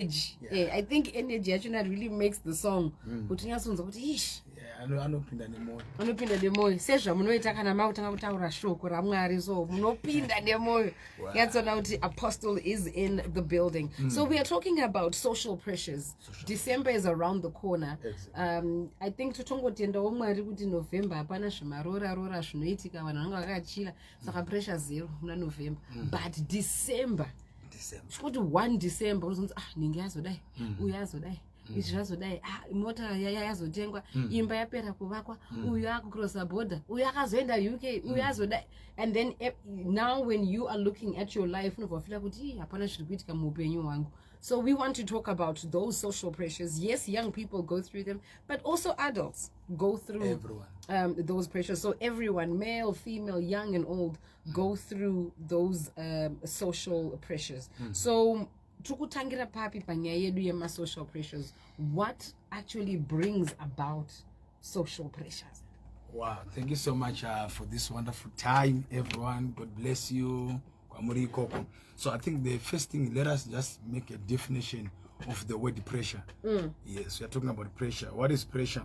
Yeah, I think energy actually really makes the song. Anopinda nemoyo. Anopinda nemoyo. Sezva munoita kana mautanga kutaura shoko raMwari, so munopinda nemoyo. Yatsona kuti Apostle is in the building. So we are talking about social pressures. December is around the corner. I think totongotenda waMwari kuti November hapana zvimarora rora zvinoitika vanhu vanga vakachila saka pressure zero muna November. But December. Kuti 1 December unozonzi ninge yazodai uyu yazodai izvi zvazodai mota yazotengwa imba yapera kuvakwa uyu akucrossa border uyu akazoenda UK uyu yazodai. And then now when you are looking at your life unobvafila kuti hapana zviri kuitika muupenyu hwangu. So we want to talk about those social pressures. Yes, young people go through them, but also adults go through those pressures. So everyone, male, female, young and old, go through those social pressures. So tukutangira papi panyaya yedu yema social pressures. What actually brings about social pressures? Wow, thank you so much for this wonderful time, everyone. God bless you. So I think the first thing, let us just make a definition of the word pressure. Yes, we are talking about pressure. What is pressure?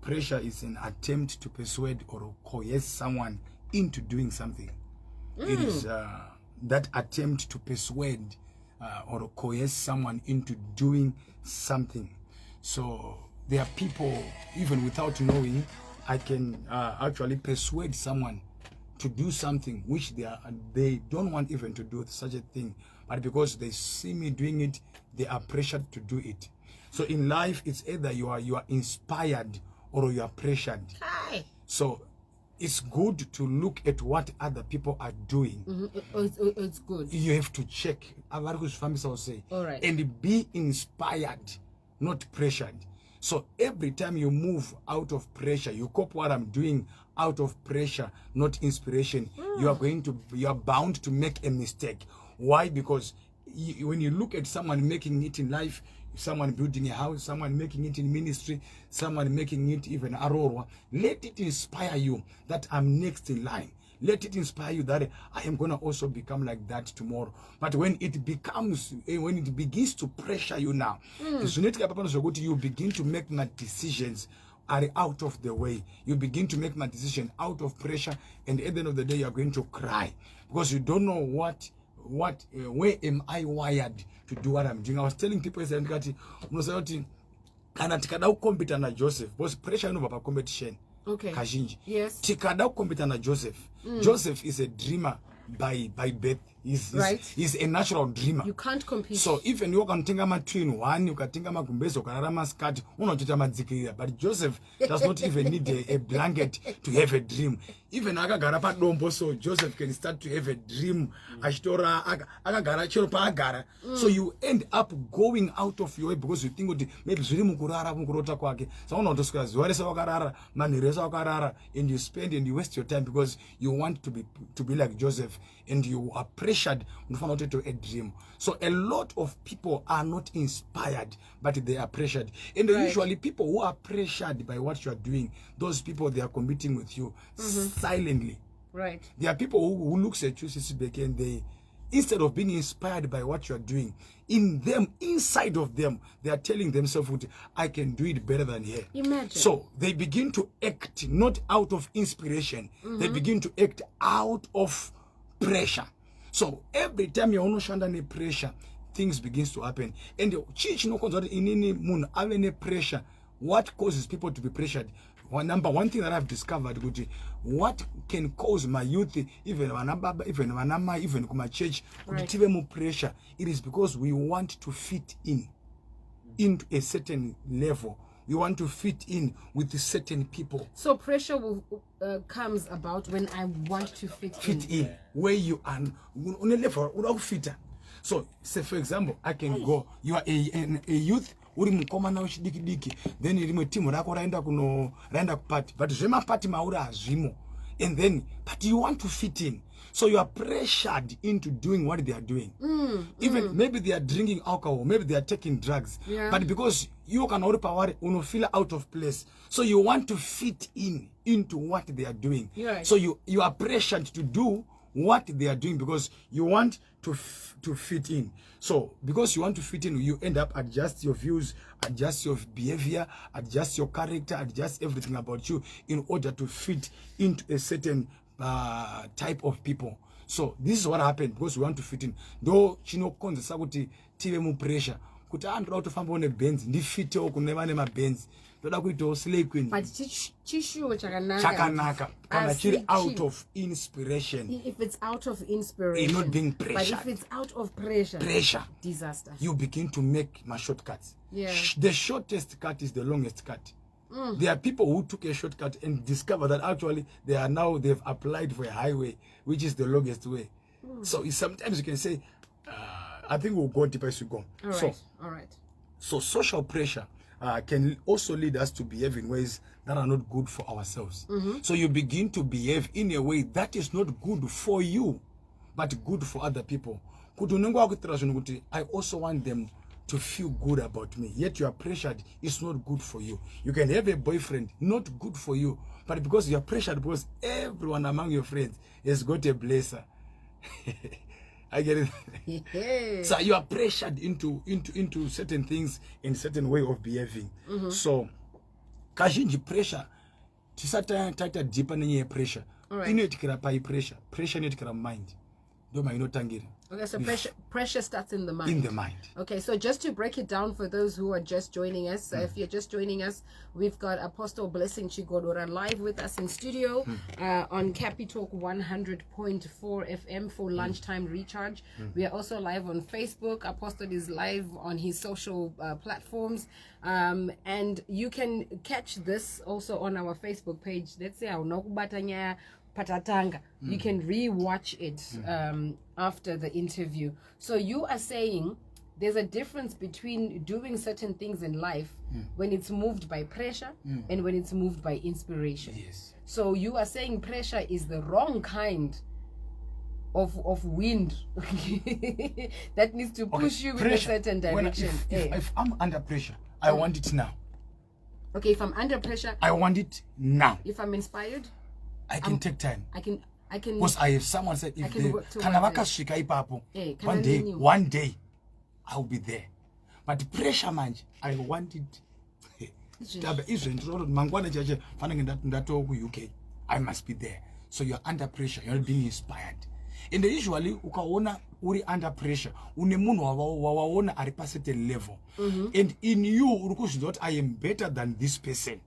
Pressure is an attempt to persuade or coerce someone into doing something. It is that attempt to persuade or coerce someone into doing something. So there are people, even without knowing, I can actually persuade someone to do something which they don't want even to do such a thing, but because they see me doing it, they are pressured to do it. So in life, it's either you are inspired or you are pressured. Hi. So it's good to look at what other people are doing. It's good. You have to check. All right. And be inspired, not pressured. So every time you move out of pressure, you copy what I'm doing out of pressure, not inspiration, you are bound to make a mistake. Why? Because when you look at someone making it in life, someone building a house, someone making it in ministry, someone making it even Aurora, let it inspire you that I'm next in line. Let it inspire you that I am going to also become like that tomorrow. But when it begins to pressure you now, you begin to make my decisions are out of the way. You begin to make my decision out of pressure, and at the end of the day, you are going to cry because you don't know where am I wired to do what I'm doing. I was telling people, Joseph, because pressure is competition. Okay. Yes. Joseph. Joseph is a dreamer by birth. He's a natural dreamer. You can't compete. So even you can think about twin one, you can think about gumbezo, kararama skirt, but Joseph does not even need a blanket to have a dream. Even Agagarapa Dombo, so Joseph can start to have a dream. Ashtora Agagara Chopagara. So you end up going out of your way because you think maybe Zurimukurara Mukurota Kwake. So no discuss Waresakarara, Maniresa Karara, and you spend and you waste your time because you want to be like Joseph and you are pressured to a dream. So a lot of people are not inspired, but they are pressured. And usually people who are pressured by what you are doing, those people, they are competing with you silently. Right. There are people who looks at you, and they, instead of being inspired by what you are doing, inside of them, they are telling themselves, I can do it better than here. Imagine. So they begin to act not out of inspiration. They begin to act out of pressure. So every time you're under pressure, things begins to happen. And in pressure, what causes people to be pressured? One thing that I've discovered, what can cause my youth, even my church, more pressure, it is because we want to fit into a certain level. We want to fit in with certain people. So pressure comes about when I want to fit in. Where you are on a level without fitter. So say for example, I can go, you are a youth, then you team party, but party and then but you want to fit in. So you are pressured into doing what they are doing. Even maybe they are drinking alcohol, maybe they are taking drugs. But because you cannot feel out of place, so you want to fit into what they are doing. So you are pressured to do what they are doing because you want to fit in. So because you want to fit in, you end up adjust your views, adjust your behavior, adjust your character, adjust everything about you in order to fit into a certain type of people. So this is what happened because we want to fit in. Though chinokonzesa kuti tive mu pressure kuti andoda kutofamba ne Benz ndifitewo kune vane ma Benz ndoda kuitawo slay queen, but chishuwo chakanaka kana chiri out of inspiration. If it's out of inspiration, not being pressure. But if it's out of pressure, disaster. You begin to make my shortcuts. Yeah. The shortest cut is the longest cut. There are people who took a shortcut and discover that actually they've applied for a highway, which is the longest way. So sometimes you can say, I think we'll go deeper as we go. All right. So social pressure can also lead us to behave in ways that are not good for ourselves. So you begin to behave in a way that is not good for you, but good for other people. I also want them to feel good about me, yet you are pressured. It's not good for you. You can have a boyfriend, not good for you, but because you are pressured, because everyone among your friends has got a blesser. I get it. So you are pressured into certain things in certain way of behaving. So kazhinji pressure tisata deeper nenye pressure. Inoitikira pai pressure inoitikira mind. Ndoma inotangira. Okay, so pressure starts in the mind. In the mind. Okay, so just to break it down for those who are just joining us, if you're just joining us, we've got Apostle Blessing Chigodora live with us in studio on Capi Talk 100.4 FM for lunchtime recharge. We are also live on Facebook. Apostle is live on his social platforms. And you can catch this also on our Facebook page. Let's say Patatanga. You can re-watch it after the interview. So you are saying there's a difference between doing certain things in life when it's moved by pressure and when it's moved by inspiration. Yes. So you are saying pressure is the wrong kind of wind that needs to push you in a certain direction. If I'm under pressure, I want it now. Okay, if I'm under pressure, I want it now. If I'm inspired, I can take time. I can. Because I have someone said, if one day, I'll be there. But pressure, man, I want it. UK, I must be there. So you're under pressure. You're not being inspired. And usually, ukaona uri under pressure. Unemunu wawaona at a certain level. And in you, I am better than this person.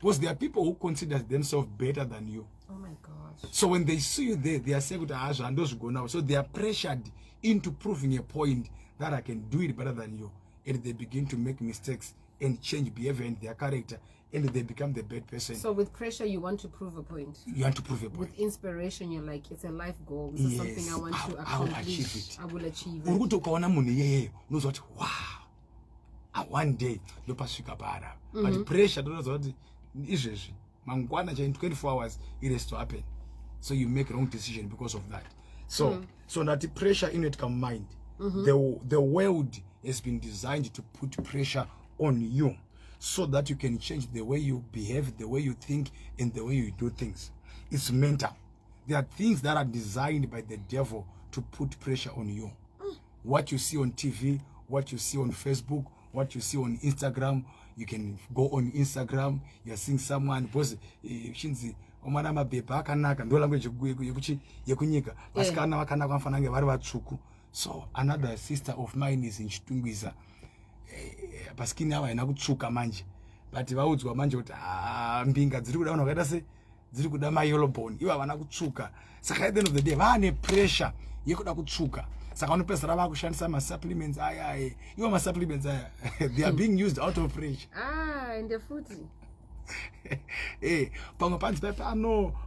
Because there are people who consider themselves better than you. Oh my gosh. So when they see you there, they are saying and those go now. So they are pressured into proving a point that I can do it better than you. And they begin to make mistakes and change behavior and their character. And they become the bad person. So with pressure, you want to prove a point. You want to prove a point. With inspiration, you're like, it's a life goal. This is something I want to accomplish. I will achieve it. I will achieve it. Knows what? Wow. One day, you pass bara. But pressure knows what? Mangwana in 24 hours it has to happen. So you make wrong decision because of that. So that the pressure in it can mind. The world has been designed to put pressure on you so that you can change the way you behave, the way you think, and the way you do things. It's mental. There are things that are designed by the devil to put pressure on you. What you see on TV, what you see on Facebook, what you see on Instagram. You can go on Instagram, you're seeing someone, because omanama bepa akanaka ndo language yekunyika vasikana vakanaka vafanange vari vatsvuku. So another sister of mine is in Chitungwiza, paskini ava haina kutsvuka manje, but vaudzwa manje kuti mbinga dziri kuda vanhu vakaita se dziri kuda mayellow bone, ivo havana kutsvuka. Saka at the end of the day vane pressure yekuda kutsvuka. Saka vanopedzisira vakushandisa ma-supplements aya. Iwo ma-supplements aya they are being used out of pressure. In the food. Pamwe panzi paipa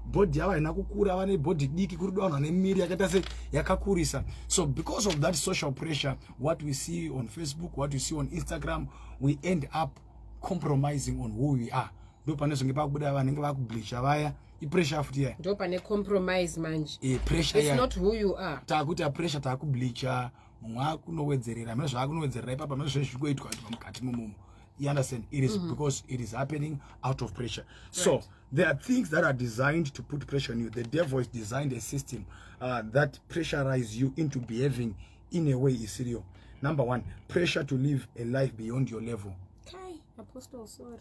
body yavo haina kukura, vane body diki kuri vanhu vane miri yakaita se yakakurisa. So because of that social pressure, what we see on Facebook, what we see on Instagram, we end up compromising on who we are. Ndo panezonge pakubuda vanenge vakubleacha vaya. Pressure futhi ya. Ndo pane compromise manje. Pressure it's not who you are. Takuti pressure takubleacha, mwakunowedzerera, manje zvakunowedzerera ipapa manje zvikuitwa mukati momumo. You understand? It is because it is happening out of pressure. So there are things that are designed to put pressure on you. The devil has designed a system that pressurizes you into behaving in a way is serious. Number one, pressure to live a life beyond your level. Okay, Apostle, sorry.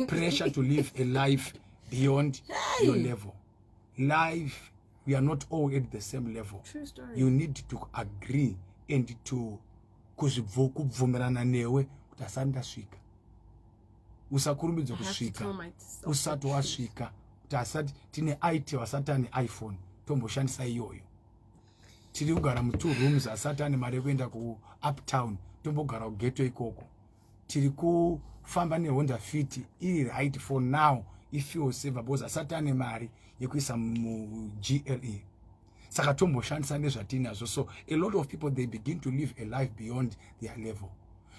Pressure to live a life beyond your level. Life, we are not all at the same level. True story. You need to agree and to kubvumirana newe kuti asandasvika. Usakurumidza kusvika. Usati wasvika. Kuti asati tine IT wasati ane iPhone. Tomboshandisa iyoyo. Tiri kugara mu 2 rooms asati ane mari kuenda ku uptown. Tombogara kugeto ikoko. Tiri kufamba ne Honda Fit iri right for now if you save because asati ane mari yekuisa mu GLE. Saka tomboshandisa nezvatinazvo. So a lot of people, they begin to live a life beyond their level.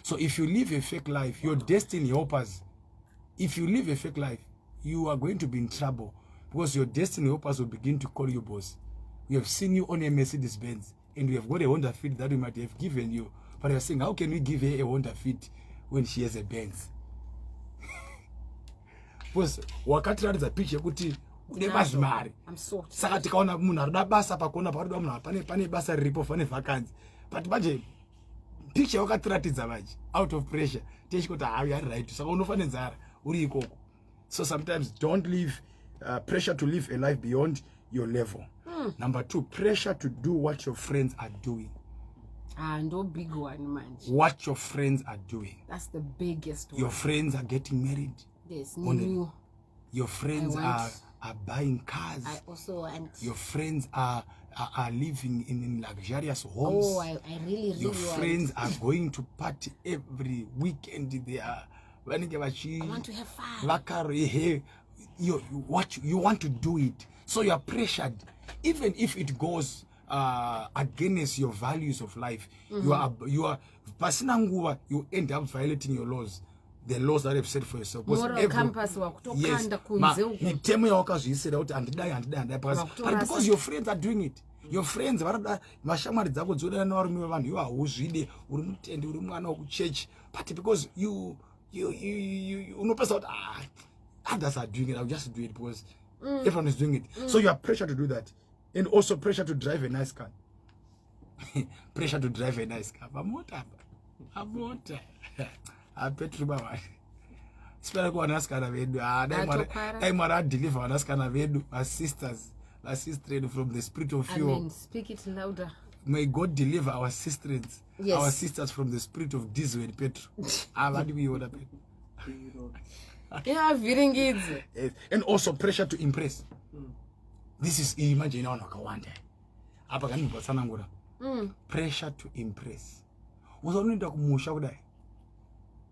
So if you live a fake life, your destiny helpers, if you live a fake life, you are going to be in trouble because your destiny helpers will begin to call you boss. We have seen you on a Mercedes Benz and we have got a Honda Fit that we might have given you. But you're saying, how can we give her a Honda Fit when she has a Benz? Because wakatiratidza picture kuti une mazimari. Saka tikaona munhu arida basa pakona paruda munhu pane basa riripo fane vacancy. But manje picture wakatiratidza manje out of pressure. Techikuti hayi ari right. Saka unofane nzara uri ikoko. So sometimes don't live pressure to live a life beyond your level. Number 2, pressure to do what your friends are doing. No big one, man. What your friends are doing. That's the biggest one. Your friends are getting married. Yes, new. Your friends are buying cars. I also want. Your friends are living in luxurious homes. Oh, I really Your friends are going to party every weekend. They are. I want to have fun. You want to do it. So you are pressured. Even if it goes against your values of life, you are passing nguva, you end up violating your laws, the laws that you have set for yourself. Moral compass wakutokanda kunze but because your friends are doing it, your friends mashamari dzako dzodana navarumwe vanhu iwa huzvide uri mutende uri mwana wekuchechi, but because you unopesa kuti others are doing it, I'll just do it because everyone is doing it. So you are pressured to do that. And also pressure to drive a nice car. Pressure to drive a nice car. Amota. Petrubaba. Spera kwa naskana vedu. Daimara deliver naskana vedu. Our sisters. Our sisters from the spirit of fear. I mean, speak it louder. May God deliver our sisters. Yes. Our sisters from the spirit of Dzimwe and Petro. What do we order? Yeah, feeling it. Yes. And also pressure to impress. This is imagine on Wakawanda. Apa kani basanangura. Pressure to impress. Uzonoenda kumusha kudai.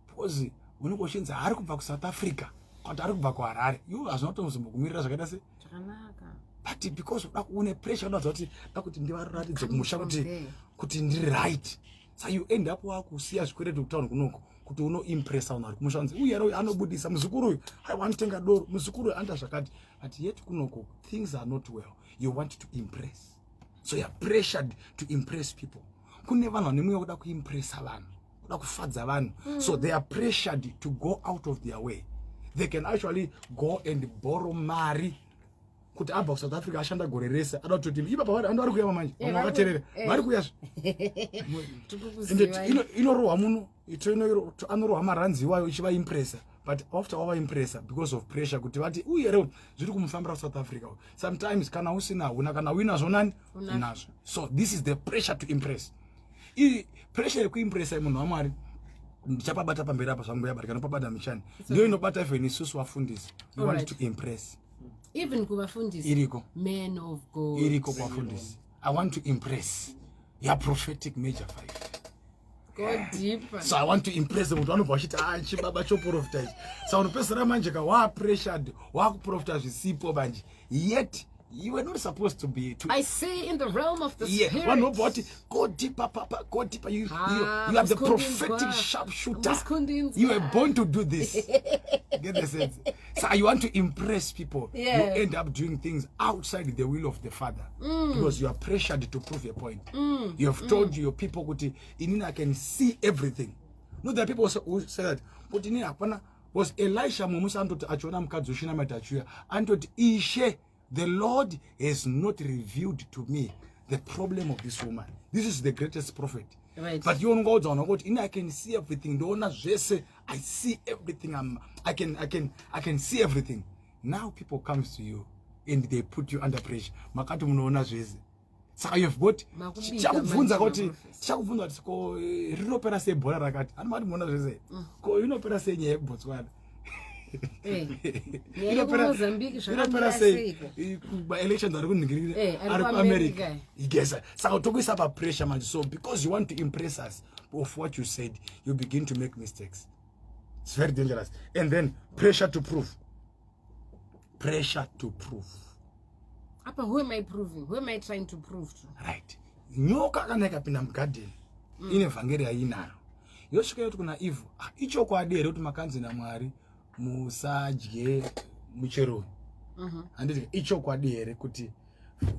Because unokoshinza ari kubva ku South Africa, kuti ari kubva ku Harare. You as not kumirira zvakaita se. Zvakanaka. But because une pressure unozoti kuti ndivaratidze kumusha kuti ndiri right. So you end up wakusiya zvikwereti kutauna kunoko. Kuti uno impress vanhu ari kumusha unzi uye anobudisa muzukuru uyu aiwanitenga doro muzukuru uyu anda zvakati but yet kunoko things are not well. You want to impress, so you are pressured to impress people. Kune vanhu vane mweya kuda kuimpressa vanhu, kuda kufadza vanhu, so they are pressured to go out of their way. They can actually go and borrow mari kuti abva ku South Africa ashanda gore rese ada kutoti ipa pawari ando ari kuya manje vakaterera vari kuya inorohwa muno anorohwa maranzi iwayo ichiva impressa, but after wava impressa because of pressure kuti vati uye rero zviri kumufambira South Africa. Sometimes kana usina huna kana winazvo nani unazvo. So this is the pressure to impress. Pressure yekuimpressa munhu waMwari ndichapabata pamberi apa zvangu yabarika nopabata michani ndio inobata even isusu vafundisi. We want to impress. Even kuvafundisi iriko men of God iriko kuvafundisi. I want to impress your prophetic major 5. go deeper. So I want to impress them. Don't watch it. Chibaba choprofitize. So unopesera manje ka wa pressured wa kuprofitize zisipo manje. Yet you were not supposed to be. I say in the realm of the spirit. One nobody go deeper, Papa. Go deeper. You have the prophetic sharpshooter. You were born to do this. Get the sense? So you want to impress people. Yeah. You end up doing things outside the will of the Father because you are pressured to prove a point. You have told your people, Inina can see everything. No, there are people who say that, but in Apana was Elisha Mumusanto Achona Mkazushina Matachuya, and to Ishe, the Lord has not revealed to me the problem of this woman. This is the greatest prophet. Right. But you go down, I can see everything. I see everything. I can see everything. Now people comes to you and they put you under pressure. Makati munaona zvese. Saka you've got chakubvunza kuti ko rinopera sei bhora rakati. Anamati muona zvese. Ko inopera sei nyaya yeBotswana. Inopera sei elections ari kuningirira ari kuAmerica. Yes. Saka tokuisa pa pressure manje. So because you want to impress us of what you said, you begin to make mistakes. It's very dangerous. And then pressure to prove. Pressure to prove. Apa, who am I proving? Who am I trying to prove to? Right. Nyoka kana ikapinda mgarden ine vhangeri ainaro. Yosvika yoti kuna Eve, ichokwadi here kuti makanzi naMwari musadye muchero. Handiti ichokwadi here kuti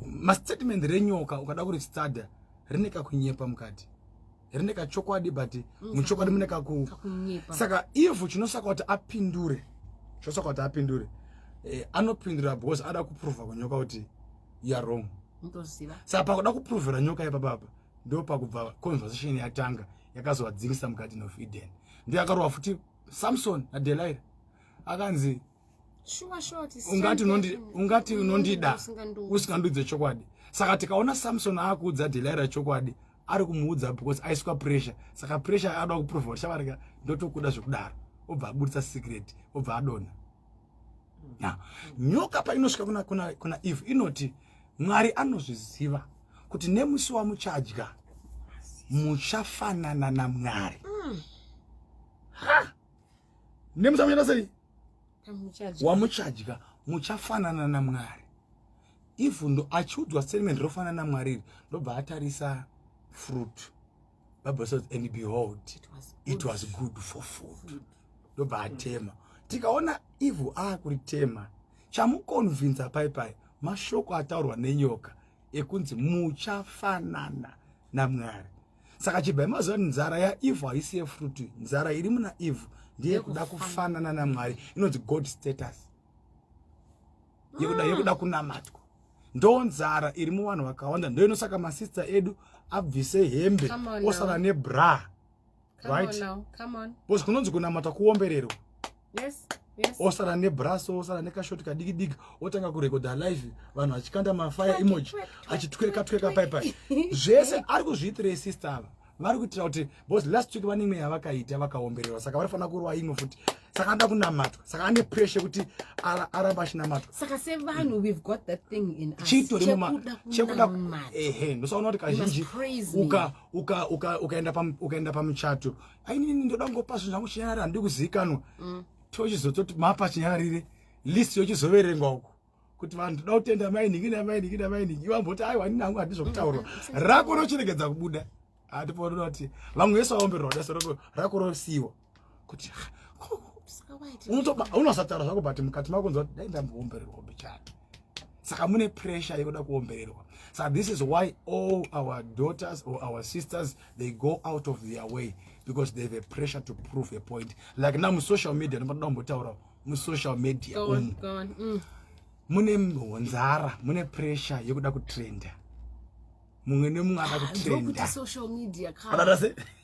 mastatement renyoka ukada kuri study rineka kunyepa mukati. Rineka chokwadi but muchokwadi muneka kunyepa. Saka Eve chinosaka kuti apindure. Chosaka kuti apindure. Anopindura because ada kuprova kunyoka kuti you are wrong. Saka pakuda kuprovera nyoka ipapapa ndo pakubva conversation yatanga yakazowadzingisa mukati of Eden. Ndiye akarova futi Samson na Delilah akanzi ungati unondida usingandudze chokwadi. Saka tikaona Samson akuudza Delilah chokwadi ari kumuudza because aiswa pressure. Saka pressure ada kuprova kuti shavarika ndotokuda zvekudaro obva abudisa secret obva adona. Now, nyoka pa inosvika kuna Eve inoti Mwari anozviziva kuti nemusi wamuchadya muchafanana naMwari. Nemusi wamuchadya wamuchadya muchafanana naMwari. Eve ndo achiudzwa statement rofanana naMwari ndobva atarisa fruit. Bible says and behold it was good for food. Ndobva atema. Tikaona Eve akuritema chamukonvinza pai mashoko ataurwa nenyoka ekunzi muchafanana naMwari. Saka chibva mazuva nzara yaEve haisi yefruit. Nzara iri muna Eve ndiye kuda kufanana naMwari. Inonzi God status. Yekuda kunamatwa. Ndo nzara iri muvanhu vakawanda. Ndo inosaka masista edu abvise hembe osara nebra. Right? Come on. Because kunonzi kunamata kuomberero. Yes. Osara nebraso, osara nekashoti kadiki otanga kurekoda live vanhu vachikanda mafire emoji achitweka pai. Zvese ari kuzviitira sister ava. Vari kuitira kuti because last week vanimwe yavakaita vakaombererwa saka varifana kurwa imwe futi. Saka anda kunamatwa. Saka ane pressure kuti aramba achinamatwa. Saka sevanhu we've got that thing in us. Chekuda ndosaona kuti kazhinji ukaenda pamuchato. Aini ndoda ngopa zvinhu zvangu chinyarara handidi kuzivikanwa. Tochizototi mapa chinyararire list yochizoverengwa uko kuti vanhu toda kutenda mainingi ivamboti aiwa ninangu handizvokutaurwa rako rochiregedza kubuda. Hatipoona kuti vamwe vese vaombererwa dasa rako rosiyiwa kuti unosataura zvako but mukati mako nzwa kuti dai ndamboombererwa bichana. Saka mune pressure yekuda kuombererwa. So this is why all our daughters or our sisters, they go out of their way because they have a pressure to prove a point. Like now social media, social media. Go on. Mune nzara, mune pressure yekuda kutrenda. Mungu ada kutrenda. Ndokuti social media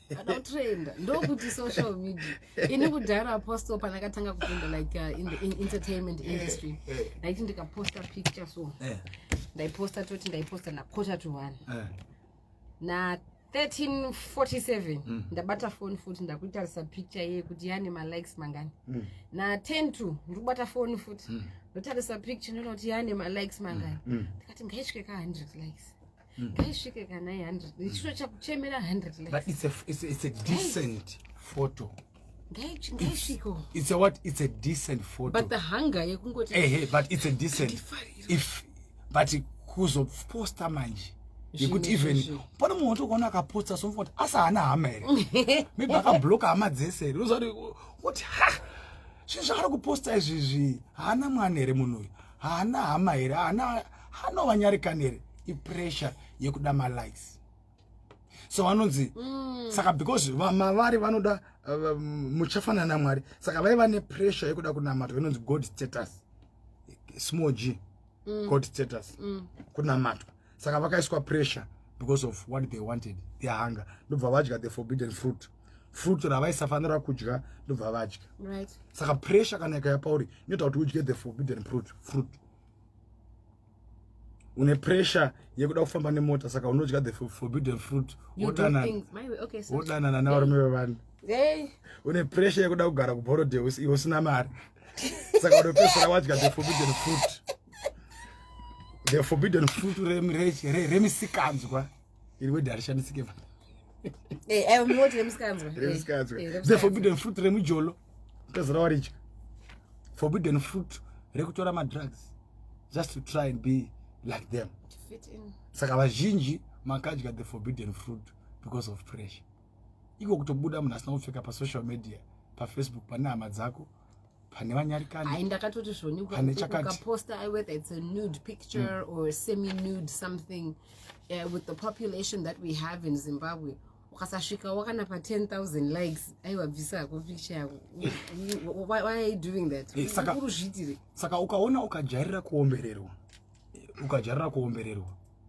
adatrenda. Ndokuti social media. Inokudhara apostle panakatanga kupinda like in the entertainment industry. Like ndikaposta picture so. Ndaiposta na quarter to 1. Na 13:47 ndabata phone futhi ndakutarisa picture ye kuti yani ma likes mangani. Na 10:02 ndikubata phone futhi ndotarisa picture ndinoti yani ma likes mangani. Ndikati ngaisvike ka 100 likes. Ngaisvike ka 900. Ndichito chakuchemera 100 likes. But it's a decent photo. It's a what? It's a decent photo. But the hunger yekungoti but it's a decent but kuzoposta manje yekuti even pana munhu ukona akaposta somfort asa hana hama here maybe akablock hama dzese uzoti what shinja ari kuposta izvi hana mwana here munhu uyu hana hama here hana vanyarikani here ipressure yekuda ma likes. so vanonzi saka because mavari vanoda muchafanana naMwari saka vaiva nepressure yekuda kunamata inonzi God status, small g, God status, kunamatwa saka vakaiswa pressure because of what they wanted, their hunger. Ndobva vadya the forbidden fruit ravaisafanira kudya, ndobva vadya. Right. Saka pressure kana ikaya pauri inoita kuti udye the forbidden fruit. Une pressure yekuda kufamba nemota saka unodya the forbidden fruit. Wodanana navarume vevanhu. Une pressure yekuda kugara kuborodhe usina mari saka unopedzisira wadya the forbidden fruit. The forbidden fruit remisikanzwa iri wedharishandisike the forbidden fruit remujolo pedzisira waridya. Forbidden fruit rekutora madrugs just to try and be like them. To fit in. Saka vazhinji makadya the forbidden fruit because of pressure. Iko kutobuda munhu asina kupfeka pasocial media, pafacebook pane hama dzako, pane vanyarikani. Ndakatoti zvoni ukaposta whether it's a nude picture or a semi-nude something with the population that we have in Zimbabwe. Ukasasvika wakana pa 10,000 likes, aiwa bvisa yako picture yako. Why are you doing that? Saka ukaona ukajarira kuombererwa.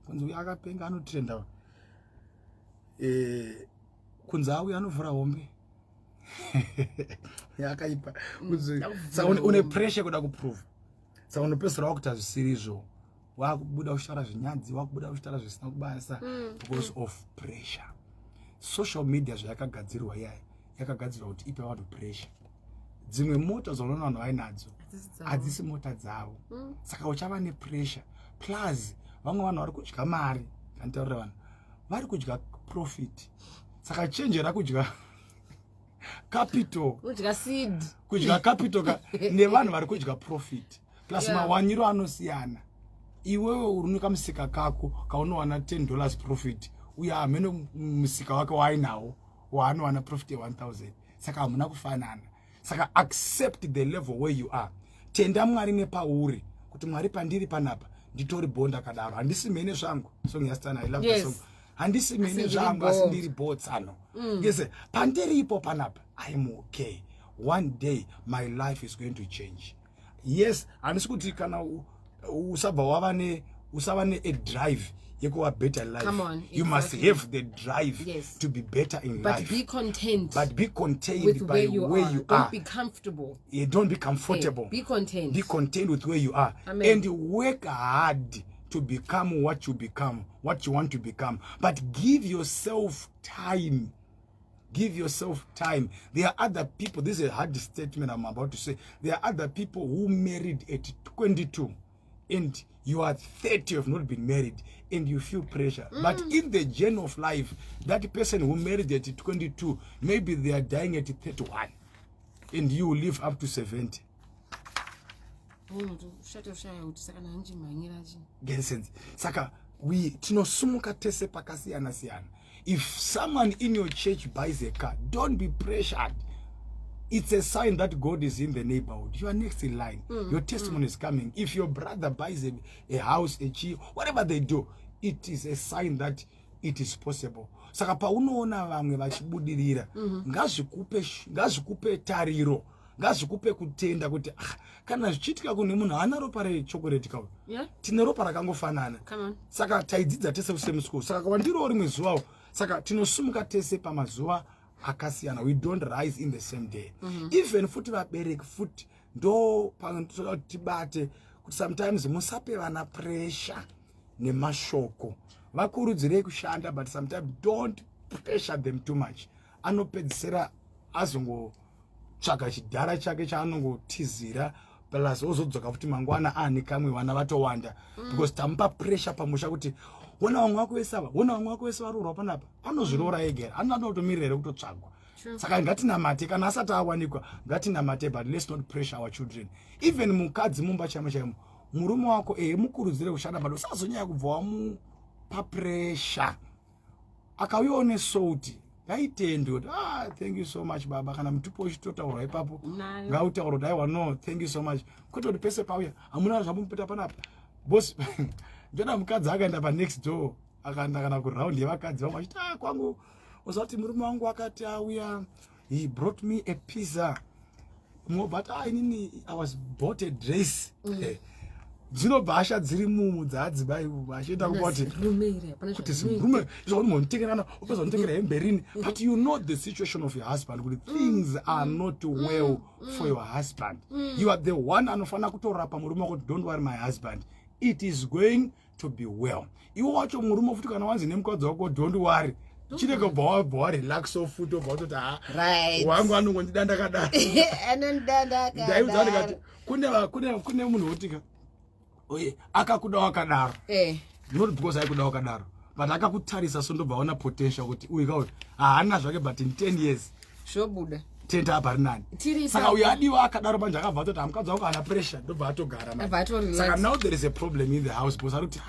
Kunzi uya akapenga anotrenda. Kunzi auya anovhura hombe. Yakaipa. Saka une pressure kuda kuprove. Saka unopesera wakuita zvisirizvo. Wakubuda kushara zvinyanzi, wakubuda kushara zvisina kubasa because of pressure. Social media zvayakagadzirwa yaya yakagadzirwa kuti ipe vanhu pressure. Dzimwe mota dzaunoona vanhu vainadzo hadzisi mota dzavo, saka uchava nepressure. Plus vamwe vanhu vari kudya mari, kanitaurira vanhu vari kudya profit, saka chenjera kudya capital, kudya capital nevanhu vari kudya profit. Plus mawanyiro anosiyana. Iwewe uri nekamusika kako kaunowana $10 profit, uya hamene musika wake wainawo waanowana profit ye1,000, saka hamuna kufanana. Saka accept the level where you are. Tenda Mwari nepauri kuti Mwari pandiri panapa nditori bonda kadaro, handisi mene zvangu. Song yastana, I love the song. Handisi mene zvangu asi ndiri botsano. Yes, pandiri ipo panapa, I am okay. One day my life is going to change. Yes, handisi kuti kana usava ne a drive a better life. Come on, you must have the drive to be better in life. But be content. But be content with where you are. Don't be comfortable. Don't be comfortable. Be content. Be content with where you are. Amen. And work hard to become what you become, what you want to become. But give yourself time. Give yourself time. There are other people, this is a hard statement I'm about to say. There are other people who married at 22 and you are 30, you have not been married, and you feel pressure. But in the journey of life, that person who married at 22, maybe they are dying at 31, and you live up to 70. Get sense? Saka, we tinosumuka tese pakasiyana siyana. If someone in your church buys a car, don't be pressured. It's a sign that God is in the neighborhood. You are next in line. Your testimony is coming. If your brother buys a house, a chi, whatever they do, it is a sign that it is possible. Saka pa unoona vamwe vachibudirira, ngazvikupe tariro, ngazvikupe kutenda kuti kana zvichiitika kune munhu haana ropa rechokoreti kauyo. Tine ropa rakangofanana. Saka taidzidza tese kusemusko. Saka kwandiro rimwe zuva, saka tinosumuka tese pamazuva akasiyana. We don't rise in the same day. Even futi vabereki futi ndo tibate kuti sometimes musape vana pressure nemashoko. Vakurudzirei kushanda, but sometimes don't pressure them too much. Anopedzisira azongotsvaga chidhara chake chaanongotizira, plus ozodzoka futi mangwana ane kamwe vana vatowanda because tamupa pressure pamusha kuti wona vamwe vako vese ava, wona vamwe vako vese varorwa panapa, anozviroora ega, anotomirira kutotsvagwa. Saka ngatinamate, kana asati awanikwa ngatinamate, but let's not pressure our children. Even mukadzi mumba chaimo chaimo, murume wako mukurudzire kushanda, but usazonyanya kubva wamupa pressure. Akauyaone sauti ngaitendwe kuti thank you so much baba, kana mutupo uchitotaurwa ipapo ngautaura kuti aiwa no thank you so much, kwete kuti pese pauya hamuna zvamupeta panapa boss. Jona mukadzi akaenda pa next door akaenda kana kuraundi yevakadzi vamwe achiti kwangu uzati murume wangu akati auya, he brought me a pizza, but inini I was bought a dress. Dzinobva hasha dziri dzadzibai vachienda kuti rume izvaunontekerana upedza unotengera hembe rini, but you know the situation of your husband kuti things are not well for your husband. You are the one anofanira kutorapa murume wako kuti don't worry my husband, it is going to be well. Iwo wacho murume futi kana wanzi nemukadzi wako don't worry, chireka bva relax ofuti obva kuti wangu anongondidanda kadaro ndaiudza ndikati kune munhu wotika oye akakuda wakadaro not because aikuda wakadaro but akakutarisa sondobva aona potential kuti uyu kauyu haana zvake but in 10 years zvobuda tenda apa rinani. Saka uyu adiwa akadaro manje akabva atoti mukadzi wako ana pressure ndobva atogara manje. Saka now there is a problem in the house because ari kuti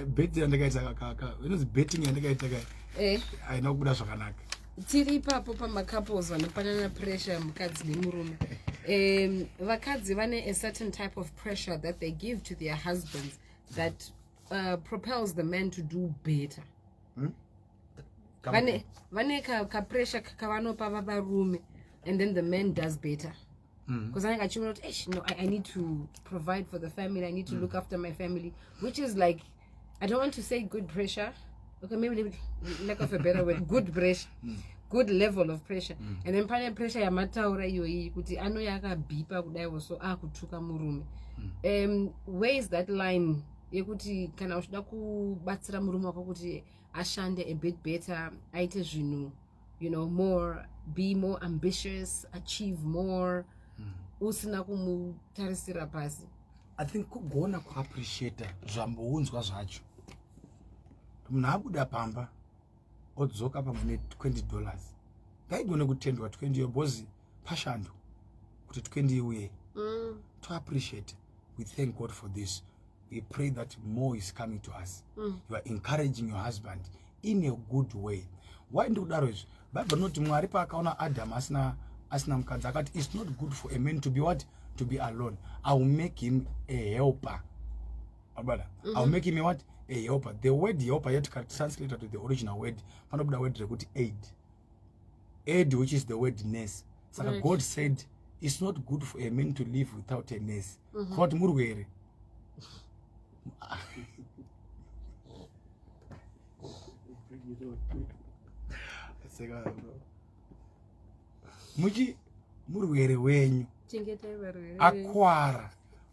betting yandakaita inonzi betting yandakaita haina kubuda zvakanaka. Tiri ipapo pamacouples vanopanana pressure mukadzi nemurume. Vakadzi vane a certain type of pressure that they give to their husbands that propels the men to do better. Vane ka pressure kavanopa varume and then the man does better. Because I need to provide for the family, I need to look after my family, which is like, I don't want to say good pressure. Okay, maybe lack of a better word, good pressure. Good level of pressure. And then pane pressure ya mataura iyo kuti ano yakabipa kudai so akutuka murume. Where is that line yekuti kana uchida kubatsira murume wako kuti ashande a bit better, aite zvinhu, more, be more ambitious, achieve more, usina kumutarisira pasi. I think kugona kuappreciate zvambounzwa zvacho. Munhu abuda pamba odzoka pamwe $20 ngaigone kutendwa 20 yobozi pashando kuti 20 iuye. To appreciate, we thank God for this. We pray that more is coming to us. You are encouraging your husband in a good way. Why ndikudaro izvi? Bible noti Mwari paakaona Adam asina mukadzi akati it's not good for a man to be what? To be alone. I will make him a helper. I will make him a what? A helper. The word helper yet translated to the original word, panobuda word rekuti aid. Aid, which is the word nurse. So God said it's not good for a man to live without a nurse. What murwere? Muchi murwere wenyu akwara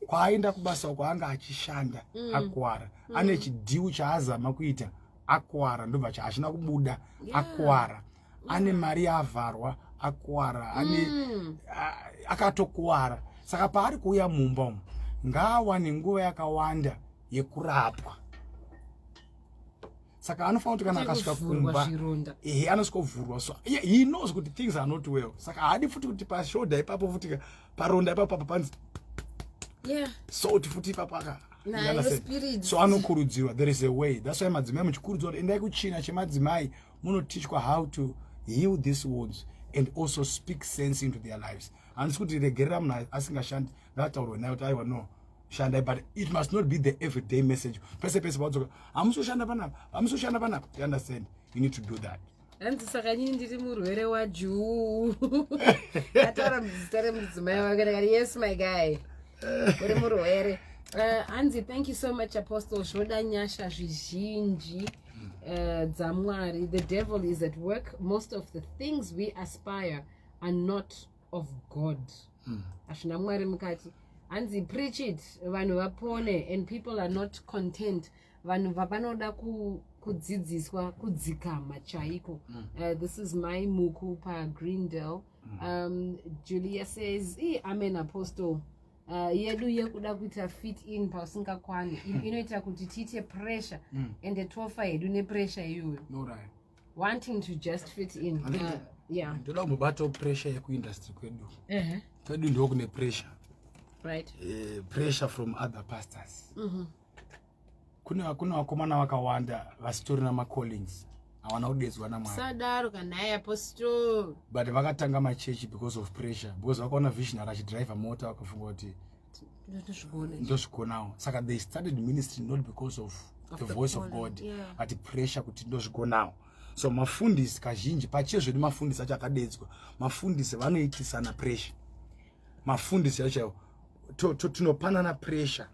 kwaenda kubasa kwaanga achishanda akwara ane chidhiu chaazama kuita akwara ndobva chaashina kubuda akwara ane mari yavharwa akwara ane akatokuwara. Saka paari kuuya mumba umu ngaawane nguva yakawanda yekurapwa. Saka anofanira kuti kana akasvika kumba anosvika kuvhurwa, so he knows kuti things are not well. Saka haadi futi kuti pashoda ipapo futi paronda ipapo panzi so kuti futi ipapo so anokurudzirwa. There is a way. That's why madzimai muchikurudzirwa kuti endai kuchina chemadzimai munotichwa how to heal these wounds and also speak sense into their lives. Handisi kuti regerera munhu asingashandi ngataurwe naye kuti aiwa no shandai, but it must not be the everyday message. Pese vatsoka hamusoshanda panapa. You understand? You need to do that. And saka nyini ndiri murwere wajuu ataura muzita remudzimai wake. Yes my guy, uri murwere. Anzi, thank you so much Apostle. Zvoda nyasha zvizhinji dzamwari. The devil is at work. Most of the things we aspire are not of God. Ashina mwari mukati anzi preach it, vanhu vapone, and people are not content. Vanhu vanoda kudzidziswa kudzikama chaiko. This is my muku pa Greendale. Julia says, amen Apostle. Yedu yekuda kuita fit in pasingakwani inoita kuti tiite pressure and etofa yedu ne pressure iyoyo. Wanting to just fit in. Ndoda mubato pressure yekuindustry kwedu. Kwedu ndiko kune pressure. Right. Pressure from other pastors. Kuna vakomana vakawanda vasitori namacallings hawana kudedzwa naMwari. Sadaro kana Apostle. But vakatanga machechi because of pressure, because vakaona visionary achidrive mota vakafunga kuti ndosvikonawo. Saka they started ministry not because of the voice of God ati pressure kuti ndozvigo now. So mafundisi kazhinji pachezvo mafundisi acho akadedzwa, mafundisi vanoitisana pressure. Mafundisi acho tinopanana pressure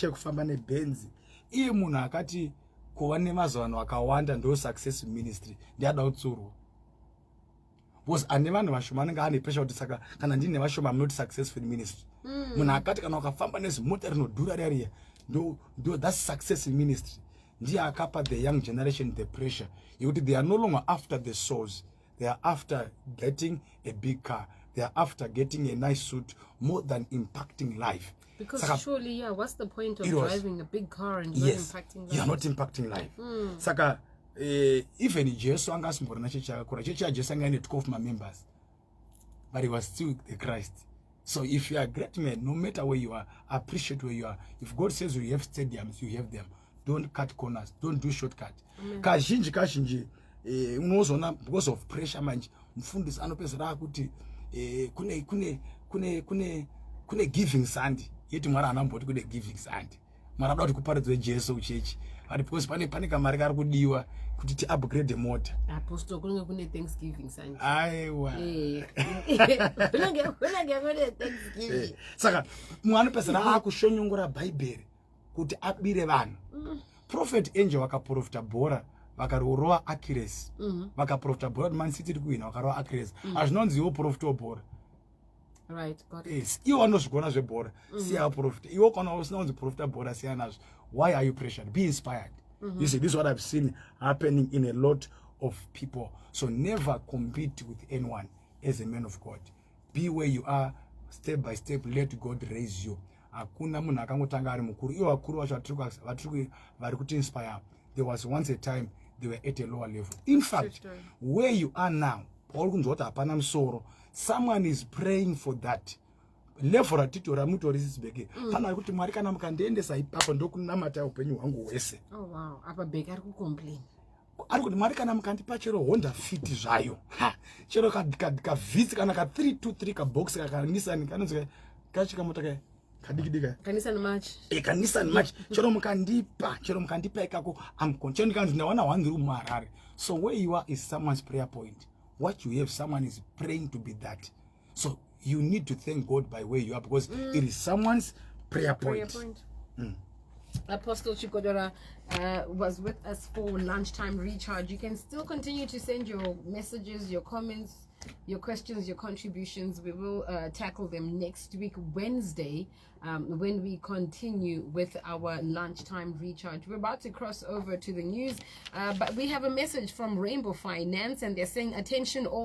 yekufamba nebenzi. Iye munhu akati kuva nemazuva akawanda ndo success ministry ndiada utsurwa. Because ane vanhu vashoma anenge ane pressure kuti saka kana ndine vashoma I'm not successful in ministry. Munhu akati kana ukafamba nezimota rinodhura riya ndo that's success in ministry. Ndiye akapa the young generation the pressure yekuti they are no longer after the souls, they are after getting a big car, they are after getting a nice suit more than impacting life. Because saka, surely, what's the point of driving a big car and not impacting life? You're not impacting life. Saka, even Jesu angasimborana chechakura checha Jesu anga ine 12 members, but he was still the Christ. So if you are a great man, no matter where you are, appreciate where you are. If God says you have stadiums, you have them. Don't cut corners, don't do shortcut. Kazhinji unozona because of pressure manje mfundisi anopezera kuti kune giving Sunday yeti mwari anamboti kude giving Sunday mwari ada kuti kuparidzwe Jesu uchechi ati because pane kamari kari kudiwa kuti ti upgrade mota apostle kune Thanksgiving Sunday aiwa kune Thanksgiving saka mwana pesera akushonyongora Bible kuti abire vanhu. Prophet Angel wakaprofita bhora vakarova accuracy vakaprofita bhora kuti Man City iri kuwina vakarova accuracy azvinonzi iwo profita webhora. Right, got it. Yes, iwo vanozvigona zvebhora siya profita iwo kana usina kunzi profita bhora siya nazvo. Why are you pressured? Be inspired. You see, this is what I've seen happening in a lot of people. So never compete with anyone as a man of God. Be where you are, step by step, let God raise you. Hakuna munhu akangotanga ari mukuru. Iwo vakuru vacho vari kuti inspire. There was once a time they were at a lower level. In fact, where you are now, someone is praying for that. Level ratitora mutorisi beke. Pana kuti mwari kana mukandiendesa ipapo ndokunamata upenyu hwangu hwese. Oh wow, apa beke ari kucomplain. Ari kuti mwari kana mukandipa chero Honda Fit zvayo. Chero ka visi kana ka 323 ka box ka Nissan kanonzi kachika motaka kadikidika kanisa match kanisa match chero mukandipa ikako I'm concerned kanzi ndawana wangu muharare. So where you are is someone's prayer point. What you have, someone is praying to be that. So you need to thank God by where you are because it is someone's prayer point. Apostle Chigodora was with us for lunchtime recharge. You can still continue to send your messages, your comments, your questions, your contributions. We will tackle them next week, Wednesday, when we continue with our lunchtime recharge. We're about to cross over to the news, but we have a message from Rainbow Finance, and they're saying, attention all